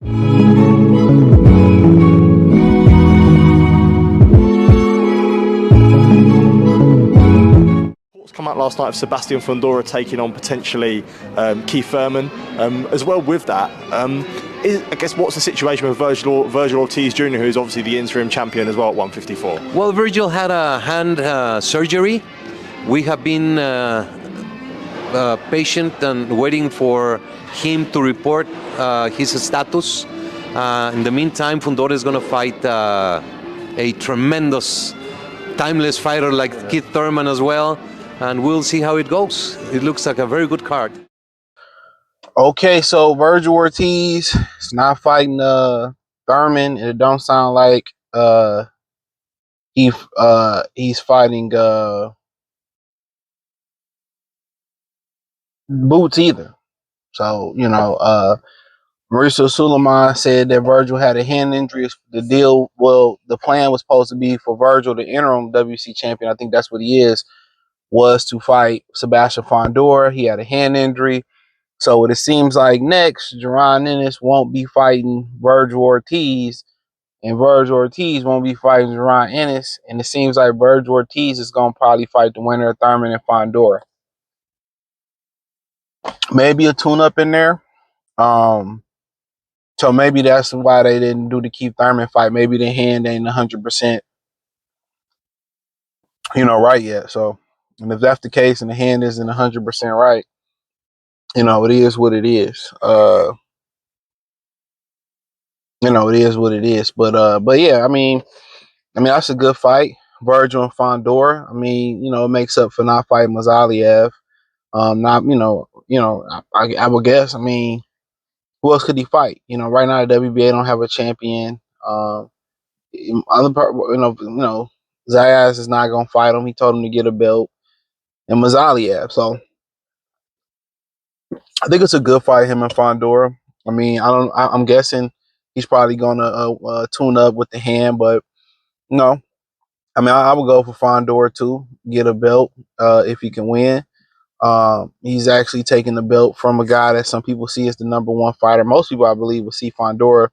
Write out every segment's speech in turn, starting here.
Come out last night of Sebastian Fundora taking on potentially Thurman. As well with that, I guess what's the situation with Vergil Ortiz Jr, who's obviously the interim champion as well at 154? Well, Vergil had a hand surgery. We have been patient and waiting for him to report his status. In the meantime, Fundora is going to fight a tremendous, timeless fighter like Thurman as well. And we'll see how it goes. It looks like a very good card. Okay, so Vergil Ortiz is not fighting Thurman. It don't sound like he's fighting Boots either. So, you know, Mauricio Suleiman said that Vergil had a hand injury. The plan was supposed to be for Vergil, the interim WBC champion, I think that's what he is, was to fight Sebastian Fundora. He had a hand injury. So what it seems like next, Jaron Ennis won't be fighting Vergil Ortiz, and Vergil Ortiz won't be fighting Jaron Ennis. And it seems like Vergil Ortiz is going to probably fight the winner of Thurman and Fundora. Maybe a tune-up in there. So maybe that's why they didn't do the Thurman fight. Maybe the hand ain't 100%, right yet. So, and if that's the case and the hand isn't 100% right, it is what it is. It is what it is. But yeah, I mean, that's a good fight. Vergil and Fundora. I mean, it makes up for not fighting Mazaliev. I would guess. I mean, who else could he fight? Right now the WBA don't have a champion. Zayas is not gonna fight him. He told him to get a belt, and Mazaliev. So I think it's a good fight, him and Fundora. I mean, I'm guessing he's probably gonna tune up with the hand, but no. I mean, I would go for Fundora too, get a belt if he can win. He's actually taking the belt from a guy that some people see as the #1 fighter. Most people, I believe, would see Fundora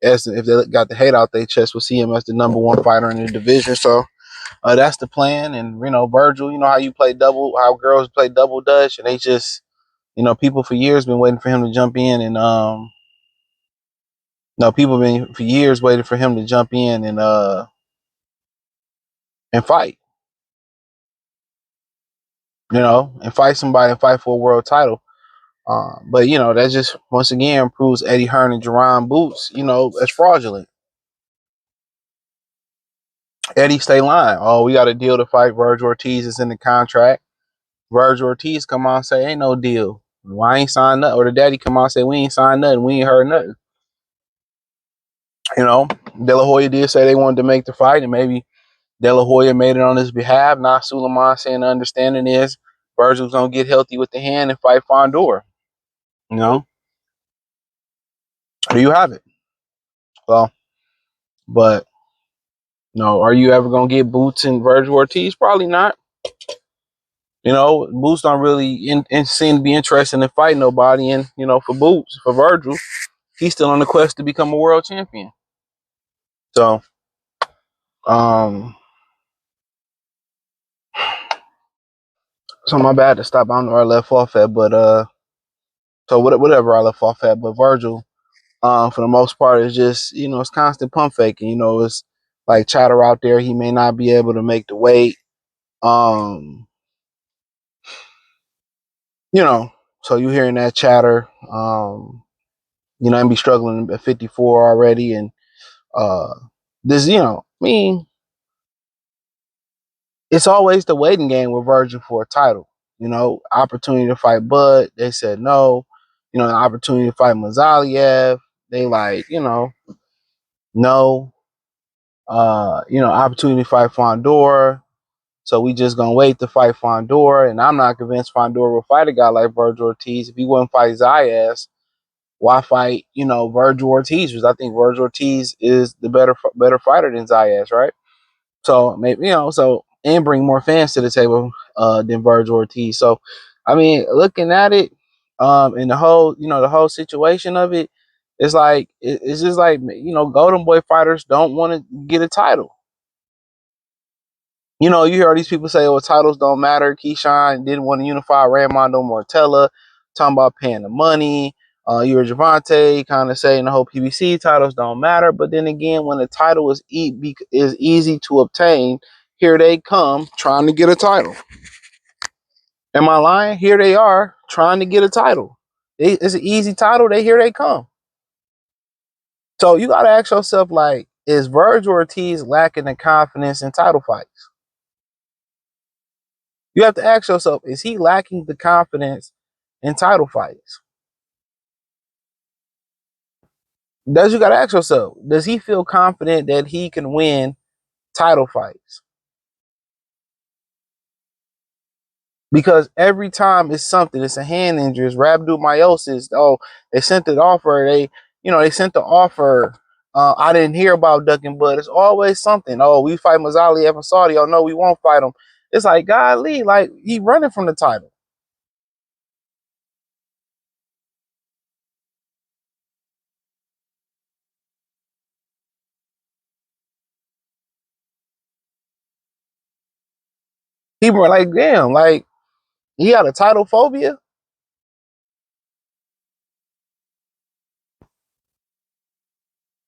as, if they got the hate out their chest, would see him as the #1 fighter in the division. So that's the plan. And Vergil, how you play how girls play double dutch, and they just, people for years been waiting for him to jump in, and people been for years waiting for him to jump in and fight. And fight somebody and fight for a world title. But that just once again proves Eddie Hearn and Jerron Boots, as fraudulent. Eddie stay lying. Oh, we got a deal to fight. Vergil Ortiz is in the contract. Vergil Ortiz come on and say ain't no deal. Well, I ain't signed nothing. Or the daddy come on and say we ain't signed nothing. We ain't heard nothing. De La Hoya did say they wanted to make the fight, and maybe De La Hoya made it on his behalf. Now Suleiman saying the understanding is Vergil's gonna get healthy with the hand and fight Fundora. There you have it. Well, but no, are you ever gonna get Boots and Vergil Ortiz? Probably not. Boots don't really seem to be interested in fighting nobody. And for Boots, for Vergil, he's still on the quest to become a world champion. So, so my bad to stop. I don't know where I left off at, but so whatever I left off at. But Vergil, for the most part, is just it's constant pump faking. It's like chatter out there. He may not be able to make the weight. So you hearing that chatter, and be struggling at 54 already. And this, I mean, it's always the waiting game with Vergil for a title. Opportunity to fight Bud, they said no. An opportunity to fight Mazaliev, they no. Opportunity to fight Fundora. So we just gonna wait to fight Fundora, and I'm not convinced Fundora will fight a guy like Vergil Ortiz. If he wouldn't fight Zayas, why fight Vergil Ortiz? Because I think Vergil Ortiz is the better fighter than Zayas, right? So maybe and bring more fans to the table than Vergil Ortiz. So I mean, looking at it, and the whole situation of it, It's like it's just like, you know, Golden Boy fighters don't want to get a title. You know, you hear all these people say, "Oh, titles don't matter." Keyshawn didn't want to unify Raimondo Mortella, talking about paying the money. You hear Javante kind of saying the whole PBC titles don't matter. But then again, when the title is easy to obtain, here they come trying to get a title. Am I lying? Here they are trying to get a title. It's an easy title. Here they come. So you got to ask yourself, like, is Vergil Ortiz lacking the confidence in title fights? You have to ask yourself, is he lacking the confidence in title fights? Does you got to ask yourself, does he feel confident that he can win title fights? Because every time it's something, it's a hand injury, it's rhabdomyosis. Oh, they sent the offer. They sent the offer. I didn't hear about ducking, but it's always something. Oh, we fight Mazzali after Saudi. Oh no, we won't fight him. It's like, golly, like he running from the title. People are like, damn, like he had a title phobia.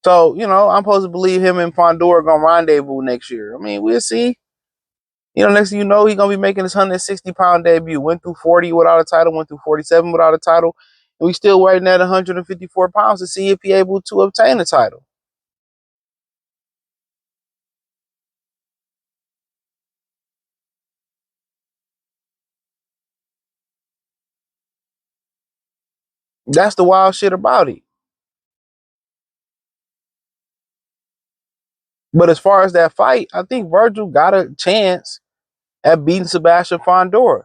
So, you know, I'm supposed to believe him and Fundora gonna rendezvous next year. I mean, we'll see. You know, next thing you know, he's gonna be making his 160-pound debut. Went through 40 without a title, went through 47 without a title, and we still waiting at 154 pounds to see if he able to obtain a title. That's the wild shit about it. But as far as that fight, I think Vergil got a chance at beating Sebastian Fundora.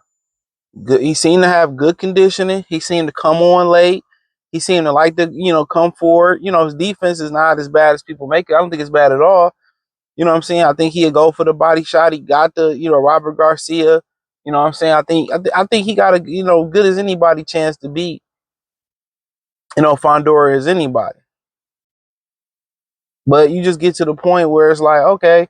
He seemed to have good conditioning. He seemed to come on late. He seemed to like to, come forward. You know, his defense is not as bad as people make it. I don't think it's bad at all. You know what I'm saying? I think he'll go for the body shot. He got the, Robert Garcia. You know what I'm saying? I think he got a, good as anybody chance to beat, Fundora as anybody. But you just get to the point where it's like, okay,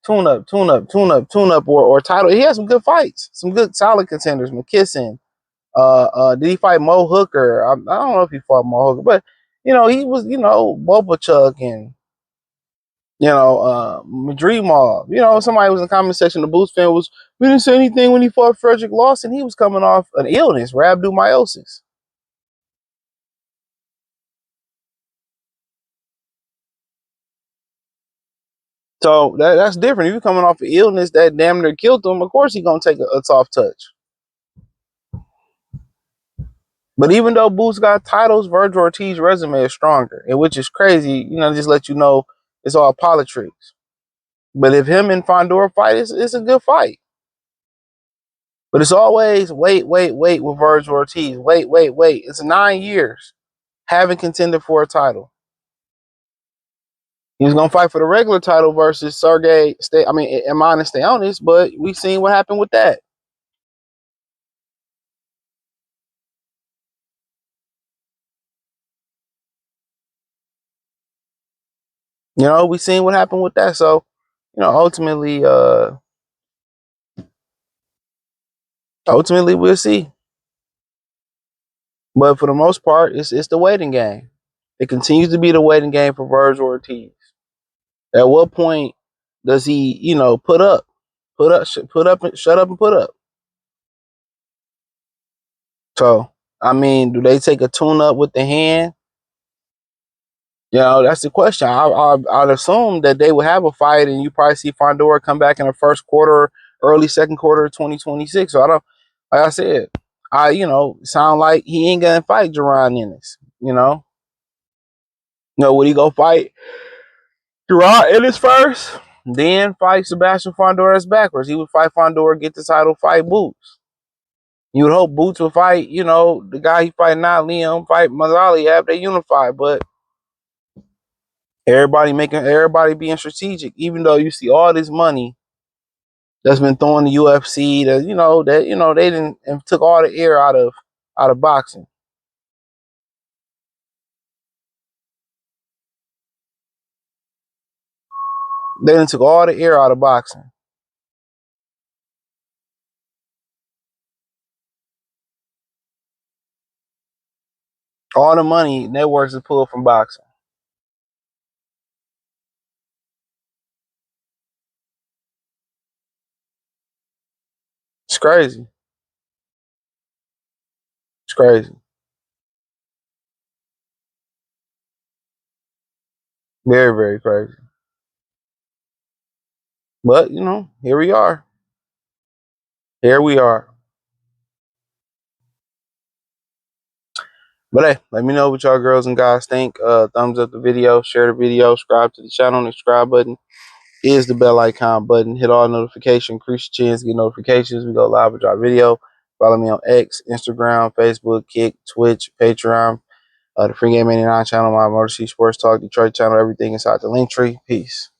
tune up, tune up, tune up, tune up, or title. He has some good fights, some good solid contenders. McKisson. Did he fight Mo Hooker? I don't know if he fought Mo Hooker, but he was, Bopachuk and Madrimov. Somebody was in the comment section. The Boost fan was, we didn't say anything when he fought Frederick Lawson. He was coming off an illness, rhabdomyosis. So that's different. If you're coming off an illness that damn near killed him, of course he's gonna take a soft touch. But even though Boost got titles, Vergil Ortiz's resume is stronger, and which is crazy. Just let you know it's all politics. But if him and Fundora fight, it's a good fight. But it's always wait with Vergil Ortiz. Wait. It's 9 years. Haven't contended for a title. He was gonna fight for the regular title versus Sergey. Iman Stayonis, but we seen what happened with that. We seen what happened with that. So, ultimately we'll see. But for the most part, it's the waiting game. It continues to be the waiting game for Vergil Ortiz. At what point does he, shut up and put up? So, I mean, do they take a tune up with the hand? That's the question. I'd assume that they would have a fight, and you probably see Fundora come back in the first quarter, early second quarter of 2026. So I don't, like I said, sound like he ain't gonna fight Jerron Ennis. Would he go fight Jerron Ennis first, then fight Sebastian Fundora backwards? He would fight Fundora, get the title, fight Boots. You would hope Boots would fight, the guy he fight now, Liam, fight Mazzali after they unify, but everybody being strategic, even though you see all this money that's been thrown to UFC, they didn't and took all the air out of boxing. They done took all the air out of boxing. All the money networks is pulled from boxing. It's crazy. It's crazy. Very, very crazy. But, you know, here we are. Here we are. But hey, let me know what y'all girls and guys think. Thumbs up the video, share the video, subscribe to the channel. The subscribe button is the bell icon button. Hit all notifications, increase your chance to get notifications. We go live with our video. Follow me on X, Instagram, Facebook, Kick, Twitch, Patreon, the Free Game 89 channel, my Motor City Sports Talk, Detroit channel, everything inside the link tree. Peace.